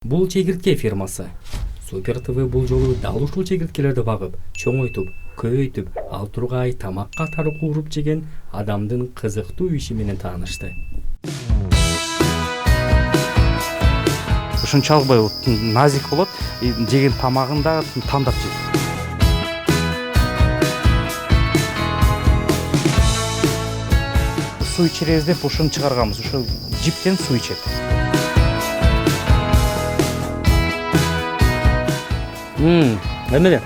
Бул чегиртке фирмасы. Супер ТВ бул жолу дал ушул чегирткелерди багып, чоңойтуп, көбөйтүп, ал тургай тамак катары кууруп жеген адамдын кызыктуу иши менен таанышты. Ушунчалык назик болот, жеген тамагын да тандап жейт. Суу ичеребиз деп ушуну чыгарганбыз. Ушул жиптен суу ичет. Эме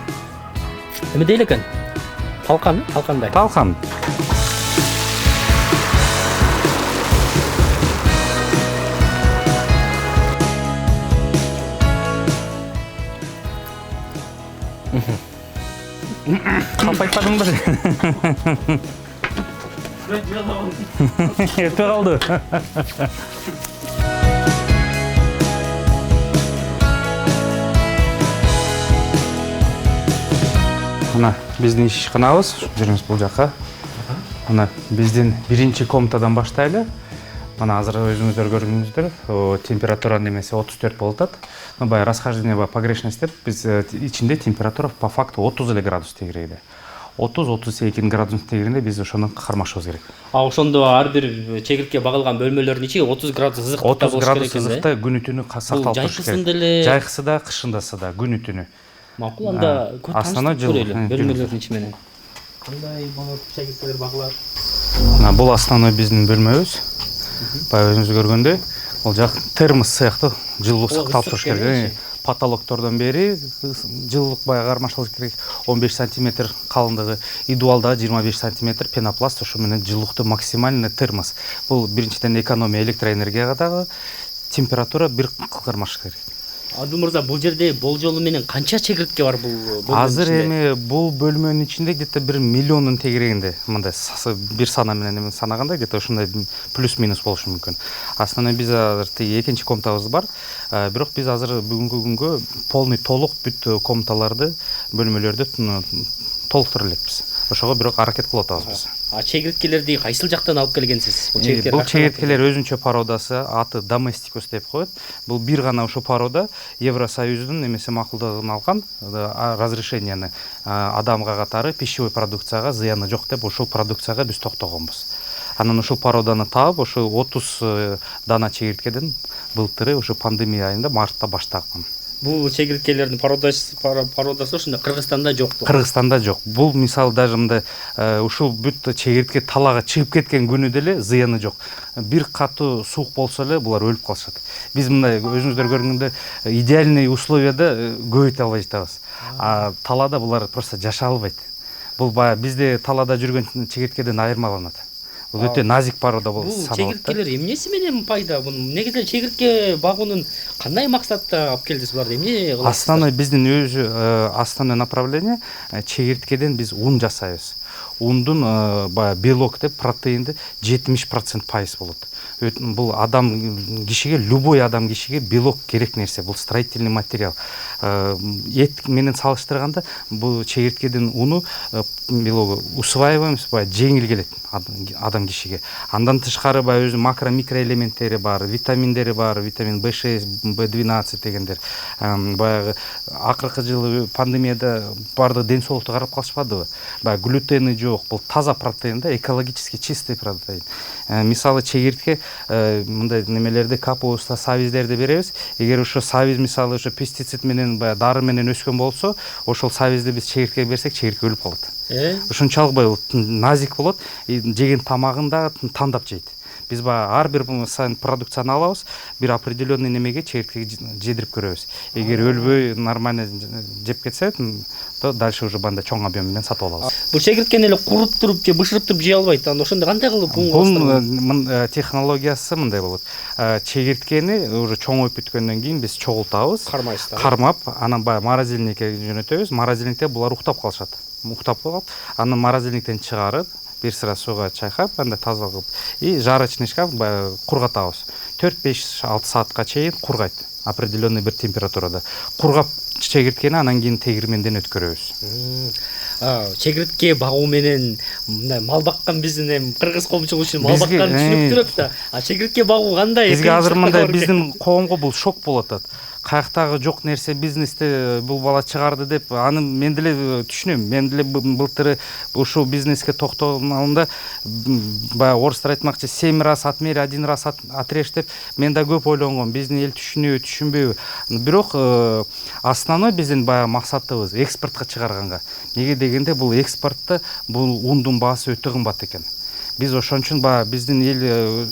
дейли экен? Талкандай. Талкан. Калп айтпадыңбы? Өтпөй калды. Мына биздин ишканабыз, жүрүңүз бул жакка. Мына биздин биринчи комнатадан баштайлы. Мына азыр өзүңүздөр көрдүңүздөр, температура немесе 34 болуп атат. Баягы расхождение погрешность деп биз ичинде температура по факту 30 эле градус тегерейди. 30-32 градус тегеринде биз ошону кармашыбыз керек. Ошондо ар бир чегиртке багылган бөлмөлөрдүн ичи 30 градус ызыктыкта болуш керек экен. 30 градус ызыкта күнү түнү сакталып туруш керек. Жайкысында эле. Жайкысы да, кышындасы да, күнү түнү. Макул, анда Астана көрөлү бөлмөлөрдүн ичи менен. Кандай болот чегирткелер багылат? Мына бул основной биздин бөлмөбүз. Баягы өзүңүз көргөндөй, бул жак термос сыяктуу жылуулук сакталып туруш керек. Потолоктордон бери жылуулук баягы кармашылыш керек. 15 сантиметр калындыгы, идеалдагы 25 сантиметр пенопласт, ошо менен жылуулукту максимальный термос. Бул биринчиден экономия электроэнергияга дагы, температура бир кармаш керек. Адыл мырза, бул жерде болжолу менен канча чегиртке бар бул бөлмөнүн Азыр ичинде? эми бул бөлмөнүн ичинде где-то 1 миллиондун тегерегинде, мындай бир сана менен санаганда где-то ушундай плюс-минус болушу мүмкүн. Основной биз азыр экинчи комнатабыз бар. Бирок биз азыр бүгүнкү күнгө полный толук бүт комнаталарды, бөлмөлөрдү толуктура элекпиз. Ошого бирок аракет кылып атабыз биз. Чегирткелерди кайсыл жактан алып келгенсиз? Бул чегирткелер өзүнчө породасы, аты Domesticus деп коет. Бул бир гана ошо порода Евросоюздун немесе макулдыгын алган, разрешенияны адамга катары пищевой продукцияга зыяны жок деп ошол продукцияга биз токтогонбуз. Анан ушул породаны таап, ошо 30 дана чегирткеден былтыры ошо пандемия айында мартта баштаган. Бул чегирткелердин породасы ошондо Кыргызстанда жок. Кыргызстанда жок. Бул мисалы даже мындай ушул бүт чегиртке талаага чыгып кеткен күнү деле зыяны жок. Бир катуу суук болсо эле булар өлүп калышат. Биз мындай өзүңүздөр көргөнгөндөй идеальный условияда көбөйтө албай жатабыз. Талаада булар просто жашай албайт. Бул баягы бизде талаада жүргөн чегирткеден айырмаланат. Бул өтө назик порода болуп саналат. Бул чегирткелер эмнеси менен пайда? Негизи чегиртке багуунун кандай максатта алып келдиз буларды? Эмне кыласыздар? Основной биздин өзү основной направление чегирткеден биз ун жасайбыз. Ундун баягы белок деп протеинди 70% пайыз болот. Бул адам кишиге, любой адам кишиге белок керек нерсе, бул строительный материал. Эт менен салыштырганда бул чегирткедин уну белогу усваиваемыз, баягы жеңил келет адам кишиге. Андан тышкары баягы өзү макро микроэлементтери бар, витаминдери бар, витамин B6, B12 дегендер. Баягы акыркы жылы пандемияда бардыгы ден соолукту карап калышпадыбы? Баягы глютени жок, бул таза протеин да, экологически чистый протеин. Мисалы чегиртке мындай немелерди капуста, сабиздерди беребиз. Эгер ошо сабиз мисалы ошо пестицид менен баягы дары менен өскөн болсо, ошол сабизди биз чегирткеге берсек, чегиртке өлүп калат. Ушунчалык назик болот, жеген тамагын да тандап жейт. Биз баягы ар бир продукцияны алабыз, бир определенный немеге чегирткеге жедирип көрөбүз. Эгер өлбөй нормально жеп кетсе, то дальше уже банда чоң объем менен сатып алабыз. Бул чегирткени эле куруп туруп же бышырып туруп жей албайт. Анда ошондо кандай кылып бул технологиясы мындай болот. Чегирткени уже чоңоюп бүткөндөн кийин биз чогултабыз. Кармап, анан баягы морозильникке жөнөтөбүз. Морозильникте булар уктап калышат. Уктап калат. Анан морозильниктен чыгарып, бир сыра сууга чайкап, анда таза кылып, и жарочный шкаф кургатабыз. 4-5-6 саатка чейин кургайт. Определенный бир температурада. Кургап чегирткени анан кийин тегирменден өткөрөбүз. чегиртке багуу менен мындай мал баккан биздин эми кыргыз коомчулугу үчүн мал баккан түшүнүп турат да. Чегиртке багуу кандай? Бизге азыр мындай биздин коомго бул шок болуп атат. каяктагы жок нерсе бизнести бул бала чыгарды деп аны мен деле түшүнөм. Мен деле былтыр ушул бизнеске токтогон алдында баягы орустар айтмакчы 7 раз отмерь, 1 раз отрежь деп мен да көп ойлонгом. Биздин эл түшүнүбү, түшүнбөйбү. Бирок основной биздин баягы максатыбыз экспортко чыгарганга. Неге дегенде бул экспортто бул ундун баасы өтө кымбат экен. Биз ошон үчүн баягы биздин эл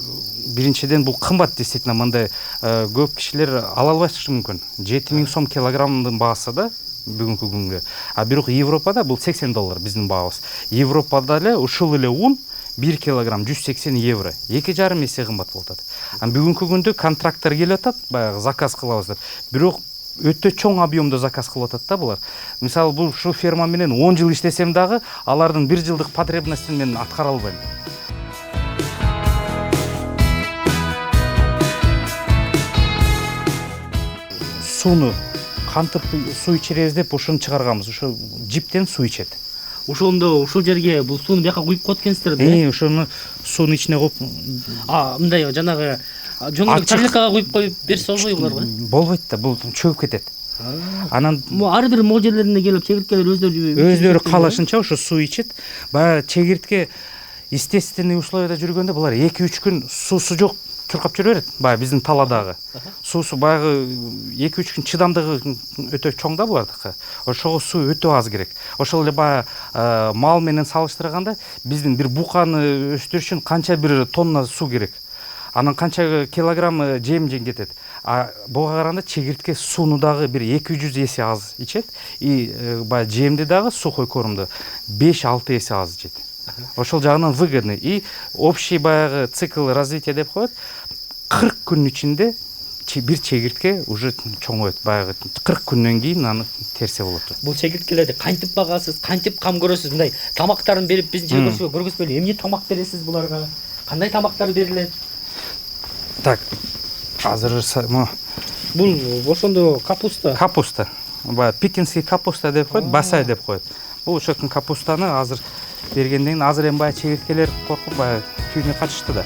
биринчиден бул кымбат действительно мындай көп кишилер ала албашы мүмкүн. 7000 сом килограммдын баасы да бүгүнкү күнгө. А бирок Европада бул $80 биздин баабыз. Европада эле ушул эле ун 1 килограмм 180 евро. 2,5 эсе кымбат болуп атат. Бүгүнкү күндө контракттар келип атат, баягы заказ кылабыз деп. Бирок өтө чоң объемдо заказ кылып атат да булар. Мисалы бул ушул ферма менен 10 жыл иштесем дагы алардын 1 жылдык потребностун мен аткара албайм. Сууну кантип суу ичиребиз деп ушуну чыгарганбыз. Ошо жиптен суу ичет. Ошондо ушул жерге бул сууну бияка куюп коет экенсиздер да? Ошону суунун ичине коюп мындай жанагы жоңдук тарелкага куюп берсе болбойбу буларга? Болбойт да, бул чөгүп кетет. Анан ар бир мол жерлерине келип чегирткелер өздөрү каалашынча ошо суу ичет. Баягы чегиртке естественный условияда жүргөндө булар 2-3 күн суусу жок чуркап жүрө берет. Баягы биздин таладагы. Суусу баягы 2-3 күн чыдамдыгы өтө чоң да булардыкы. Ошого суу өтө аз керек. Ошол эле баягы мал менен салыштырганда биздин бир буканы өстүрүш үчүн канча бир тонна суу керек. Анан канча килограмм жем кетет. Буга караганда чегиртке сууну дагы бир 200 эсе аз ичет. Баягы жемди дагы сухой кормду 5-6 эсе аз ичет. Ошол жагынан выгодный. И общий баягы цикл развития деп коет. 40 күн ичинде бир чегиртке уже чоңойот. Баягы 40 күндөн кийин аны терсе болот. Бул чегирткелерди кантип багасыз, кантип кам көрөсүз? Мындай тамактарын берип биздин көргөзбөйлү. Эмне тамак бересиз буларга? Кандай тамактар берилет? Так, азыр бул ошондо капуста. Капуста. Баягы пекинский капуста деп коет, басай деп коет. Бул ошол капустаны азыр бергенден кийин азыр эми баягы чегирткелер коркуп баягы түйүнө качышты да.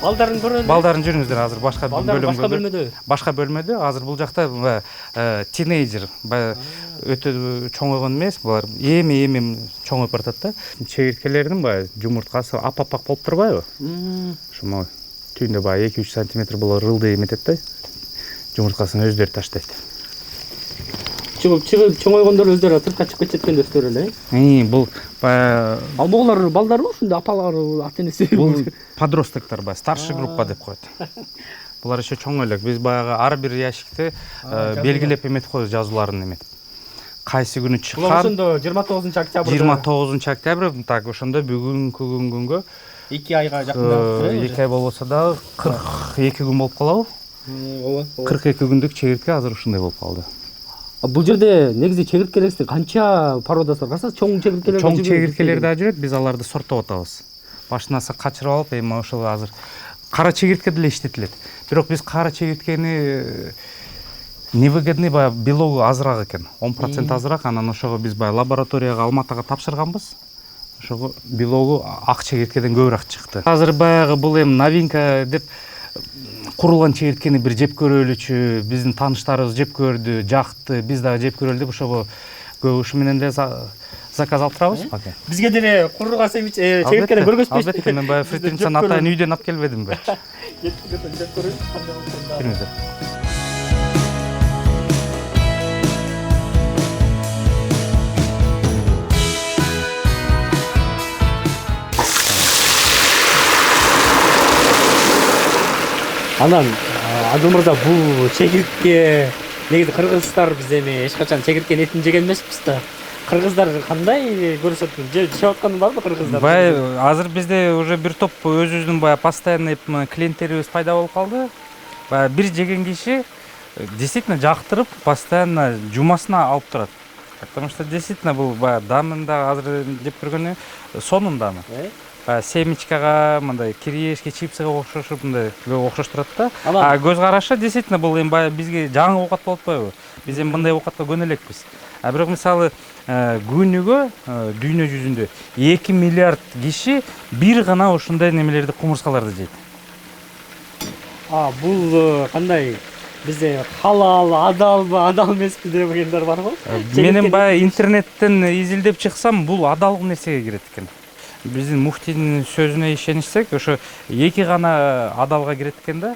Балдарын көрөлү. Балдарын жүрүңүздөр азыр башка бөлмөдө. Башка бөлмөдө. Азыр бул жакта тинейджер, өтө чоңойгон эмес, булар эми чоңоюп баратат да. Чегирткелердин жумурткасы ап-апак болуп турбайбы? Ошо түйүндө 2-3 сантиметр булар рылды эметет да. Жумурткасын өздөрү таштайт. Чыгып чоңойгондор өздөрү сыртка чыгып кетет экен өздөрү эле. Бул ал моголар балдарбы ушунда апалары, ата-энеси? Бул подростоктор старший группа деп коет. Булар еще чоң элек. Биз баягы ар бир ящикте белгилеп эметип коебуз жазууларын эметип. Кайсы күнү чыккан? Ошондо 29-октябрда. 29-октябрь, так ошондо бүгүнкү күнгө 2 айга жакындап. 2 ай болбосо дагы 42 күн болуп калабы? 42 күндүк чегиртке азыр ушундай болуп калды. Бул жерде негизи чегирткелердин канча породасы бар? Кайсы чоң чегирткелер? Чоң чегирткелер да жүрөт, биз аларды сорттоп атабыз. Башынасы качырып алып, эми ошол азыр кара чегиртке деле иштетилет. Бирок биз кара чегирткени невыгодный белогу азыраак экен, 10% азыраак, анан ошого биз лабораторияга Алматыга тапшырганбыз. Ошого белогу ак чегирткеден көбүрөөк чыкты. Азыр баягы бул эми новинка деп курулган чегирткени бир жеп көрөлүчү, биздин тааныштарыбыз жеп көрдү, жакты, биз дагы жеп көрөлү деп ошого ушу менен эле заказ алып турабыз. Бизге деле курулган чегирткени көргөзбөйсүз. Албетте, мен баягы фритеринцаны атайын үйдөн алып келбедимби? Кеттик, жеп көрөйүн. Анан Адыл мырза, бул чегиртке негизи кыргыздар биз эми эч качан чегирткенин этин жеген эмеспиз да. Кыргыздар кандай көрүшөт? Жеп атканы барбы кыргыздар? Азыр бизде уже бир топ өзүбүздүн постоянный клиенттерибиз пайда болуп калды. Бир жеген киши действительно жактырып, постоянно жумасына алып турат. Потому что действительно бул дамын да азыр жеп көргөнү сонун дамы. баягы семечкага, мындай кириешке, чипсиге окшошуп мындай окшош турат да. Анан- А көз карашы действительно бул эми баягы бизге жаңы оокат болуп атпайбы? Биз эми мындай оокатка көнө элекпиз. А бирок мисалы күнүгө дүйнө жүзүндө 2 миллиард киши бир гана ушундай немелерди, кумурскаларды жейт. Бул кандай? Бизде халал, адалбы, адал эмеспи дегендер бар го. Менин баягы интернеттен изилдеп чыксам, бул адал нерсеге кирет экен. Биздин муфтийдин сөзүнө ишенишсек, ошо 2 гана адалга кирет экен да.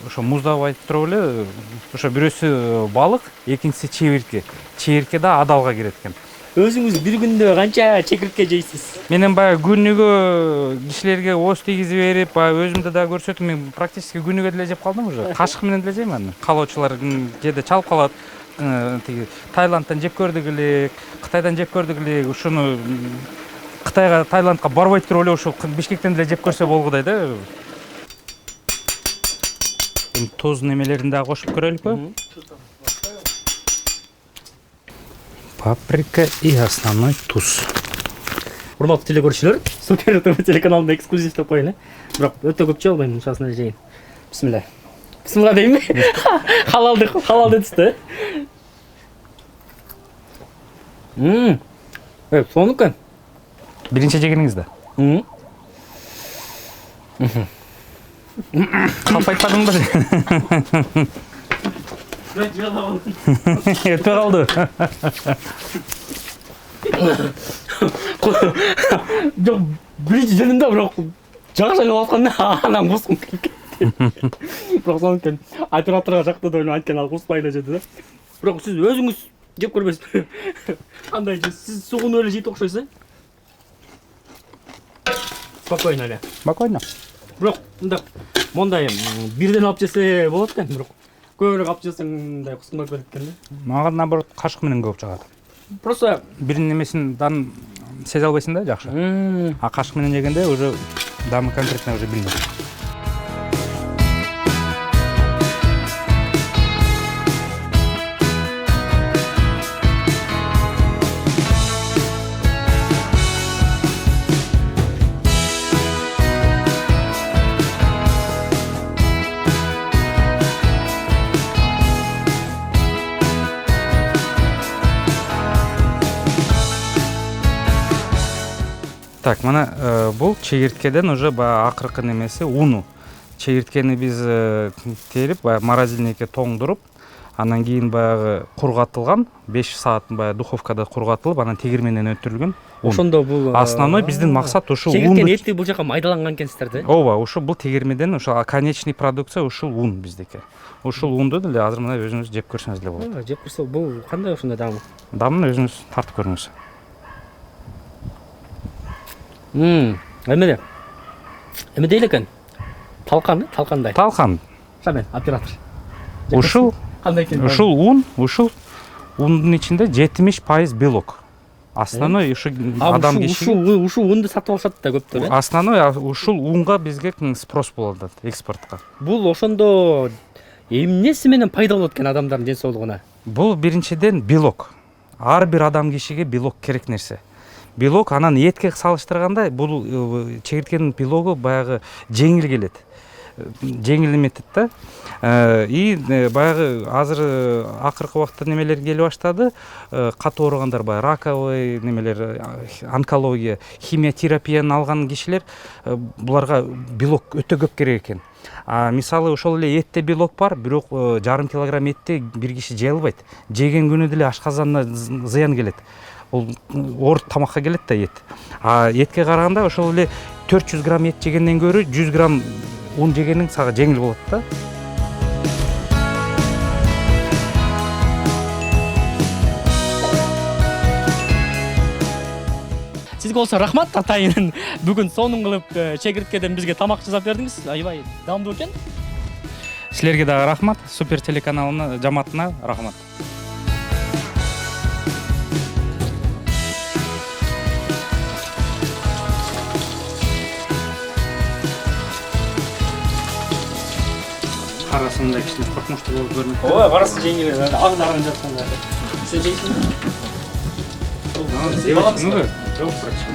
Ошо муздап айтып туруп эле, ошо бирөөсү балык, экинчиси чебиртке. Чебиртке да адалга кирет экен. Өзүңүз бир күндө канча чекиртке жейсиз? Менен баягы күнүгө кишилерге ооз тийгизип берип, баягы өзүмдү да көрсөтүп, мен практически күнүгө деле жеп калдым уже. Кашык менен деле жейм аны. Каалоочулар кээде чалып калат. Тиги Таиландтан жеп көрдүк элек, Кытайдан жеп көрдүк элек. Ушуну Кытайга, Таиландка барбай туруп эле ушу Бишкектен деле жеп көрсө болгудай да. Туз немелерин дагы кошуп көрөлүкпү? Паприка и основной туз. Урматтуу телекөрүүчүлөр, Супер ТВ телеканалында эксклюзив деп коеюн. Бирок өтө көп жей албайм, ушасына жейин. Бисмилла. Бисмилла дейми? Халал дедиз да. Сонука. Биринчи жегениңиз да. Калп айтпадыңбы? Өтпөй калды. Жок, биринчи жедим да, бирок жакшы айнап атканда анан кускум келип кетти. Бирок сонукен операторго жактырды деп айткан, ал куспай эле жеди да. Бирок сиз өзүңүз жеп көрбөйсүз. Кандай же сиз сугуну эле жейт окшойсуз, Спокойно эле. Спокойно. Бирок мондай бирден алып жесе болот экен, бирок көбүрөөк алып жесең мындай кускун болуп кетет экен да. Мага наоборот кашык менен көп жагат. Просто Биринин немесин дан сезе албайсың да, жакшы. А кашык менен жегенде уже дамы конкретно уже билинет. Так, мына бул чегирткеден уже баягы акыркы немеси уну. Чегирткени биз терип, баягы морозильникке тоңдуруп, анан кийин баягы кургатылган 5 саат баягы духовкада кургатылып, анан тегирменден өтүрүлгөн. ошондо бул Основной биздин максат ушул ун. чегирткенин эти бул жака майдаланган экенсиздер да. Ооба, ушул бул тегирмеден ушул конечный продукция ушул ун биздеки. Ушул унду деле азыр мына өзүңүз жеп көрсөңүз деле болот. Жеп көрсө бул кандай ошондой дамы? Дамын өзүңүз тартып көрүңүз. Эме дейли экен? Талкандай. Талкан. Шамен, оператор. Ушул Кандай экен? ушул ундун ичинде 70% белок. Основной ушу адам кишиге ушул унду сатып алышат да көптөр, э? основной ушул унга бизге спрос болот атат экспортко. Бул ошондо эмнеси менен пайда болот экен адамдардын ден соолугуна? Бул биринчиден белок. Ар бир адам кишиге белок керек нерсе. Белок анан этке салыштырганда бул чегирткенин белогу баягы жеңил келет. Жеңил эметет да. И баягы азыр акыркы убакта немелер келип баштады. Катуу ооругандар баягы раковый немелер, онкология, химиотерапияны алган кишилер буларга белок өтө көп керек экен. Мисалы ошол эле этте белок бар, бирок жарым килограмм этти бир киши жей албайт. Жеген күнү деле ашказанына зыян келет. Ол оор тамакка келет да эт. Этке караганда ошол эле 400 грамм эт жегенден көрө 100 грамм ун жегениң сага жеңил болот да. Сизге болсо рахмат атайын. Бүгүн сонун кылып чегирткеден бизге тамак жасап бердиңиз. Аябай даамдуу экен. Силерге дагы рахмат. Супер телеканалына, жамаатына рахмат. Карасында кичине коркунучтуу болуп көрүнөт. Ооба, карасы жеңил, агдарын жатканда. Сен жейсиңби? Жок, практически.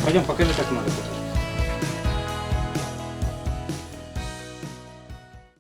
Пойдем, покажи, как надо.